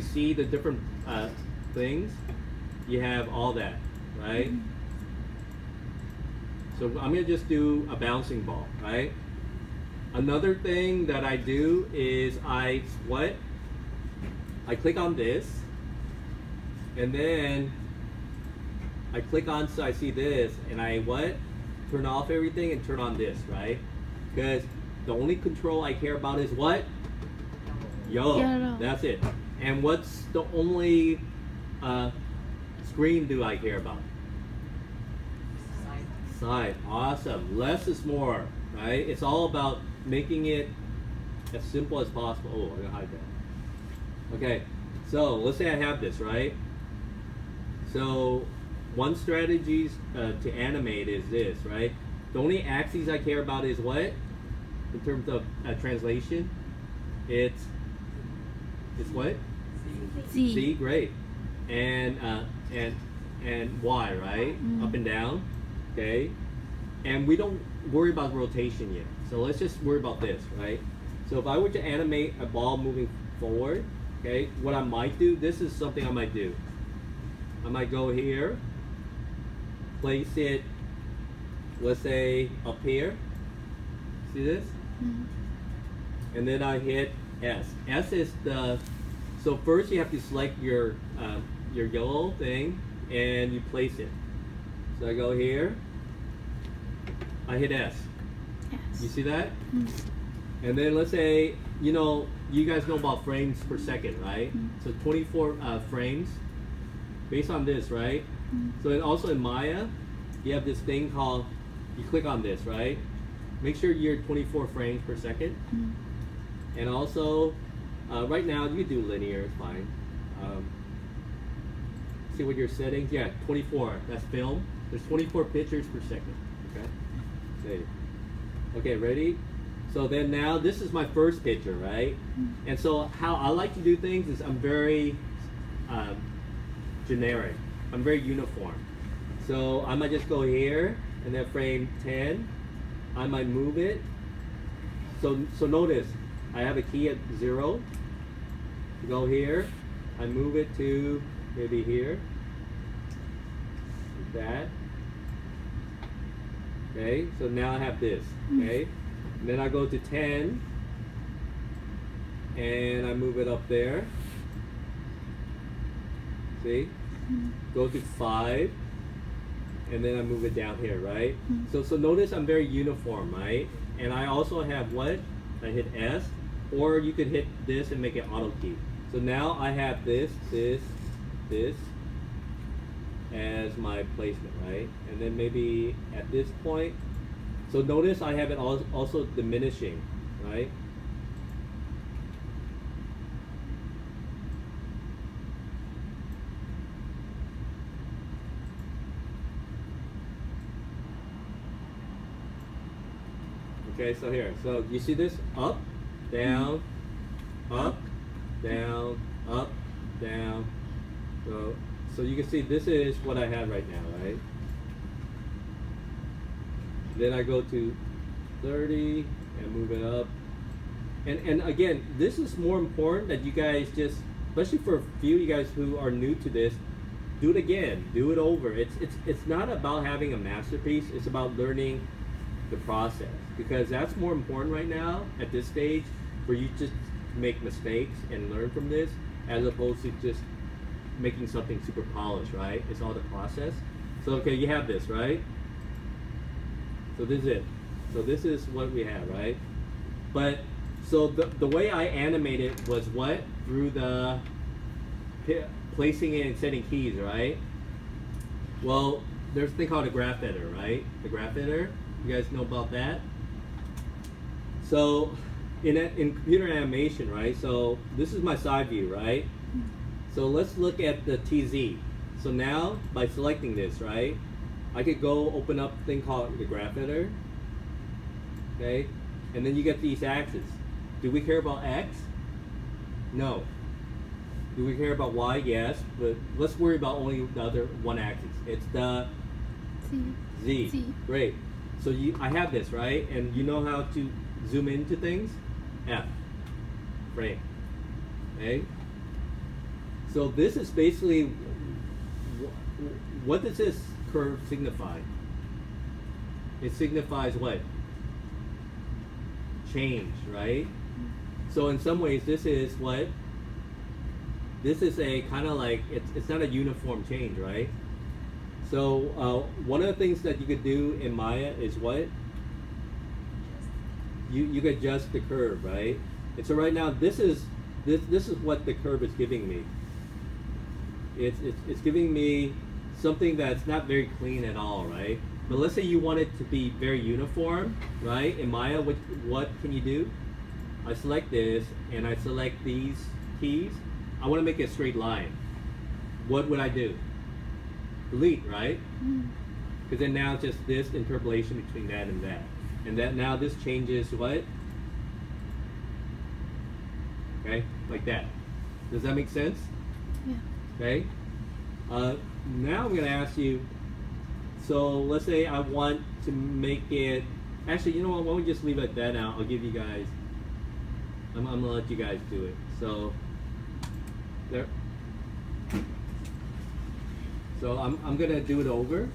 to see the different things, you have all that, right? So I'm gonna just do a bouncing ball, right? Another thing that I do is I click on this, and then I click on, so I see this, and I turn off everything and turn on this, right? Because the only control I care about is what? Yellow. That's it. And what's the only screen do I care about? Side. Awesome. Less is more, right? It's all about making it as simple as possible. Oh, I'm gonna hide that. Okay, so let's say I have this, right? So one strategy to animate is this, right? The only axes I care about is what? In terms of translation, it's what? Z. Z, great. And Y, right? Up and down. Okay. And we don't worry about rotation yet. So let's just worry about this, right? So if I were to animate a ball moving forward, okay, what I might do, this is something I might do. I might go here, place it, let's say up here. See this? And then I hit S. S is so first you have to select your yellow thing and you place it. So I go here, I hit S. Yes. You see that? And then let's say, you guys know about frames per second, right? So 24 frames based on this, right? So and also in Maya, you have this thing called, you click on this, right? Make sure you're 24 frames per second. And also, right now, you can do linear, it's fine. See what your settings, yeah, 24, that's film. There's 24 pictures per second, okay? Okay, ready? So then now, this is my first picture, right? And so how I like to do things is I'm very generic. I'm very uniform. So I might just go here, and then frame 10. I might move it. So notice, I have a key at 0. Go here, I move it to maybe here. Like that. Okay, so now I have this, okay? And then I go to 10, and I move it up there. See? Go to 5, and then I move it down here, right? So notice I'm very uniform, right? And I also have what? I hit S, or you could hit this and make it auto key. So now I have this as my placement, right? And then maybe at this point, so notice I have it also diminishing, right? Okay, so here, so you see this? Up, down, up, down, up, down. So you can see this is what I have right now, right? Then I go to 30 and move it up. And again, this is more important that you guys just, especially for a few of you guys who are new to this, do it again, do it over. It's not about having a masterpiece, it's about learning the process, because that's more important right now at this stage, for you to make mistakes and learn from this, as opposed to just making something super polished, right? It's all the process. So okay, you have this, right? So this is it. So this is what we have, right? But so the way I animated was what? Through the placing it and setting keys, right? Well, there's a thing called a graph editor, right? The graph editor, you guys know about that? So in computer animation, right? So this is my side view, right? So let's look at the TZ. So now, by selecting this, right, I could go open up a thing called the graph editor, okay? And then you get these axes. Do we care about X? No. Do we care about Y? Yes, but let's worry about only the other one axis. It's the Z. Great. So I have this, right? And you know how to zoom into things? F, frame, okay? So this is basically, what does this curve signify? It signifies what? Change, right? So in some ways, this is what? This is a kind of like, it's not a uniform change, right? So one of the things that you could do in Maya is what? You could adjust the curve, right? And so right now, this is what the curve is giving me. It's giving me something that's not very clean at all, right? But let's say you want it to be very uniform, right? In Maya, what can you do? I select this and I select these keys. I want to make a straight line. What would I do? Delete, right? Because then now it's just this interpolation between that and that. And that now this changes what? Okay, like that. Does that make sense? Yeah. Okay. Now I'm going to ask you, so let's say I want to make it, actually, you know what, why don't we just leave it at that now? I'll give you guys, I'm going to let you guys do it. So, there. So I'm going to do it over.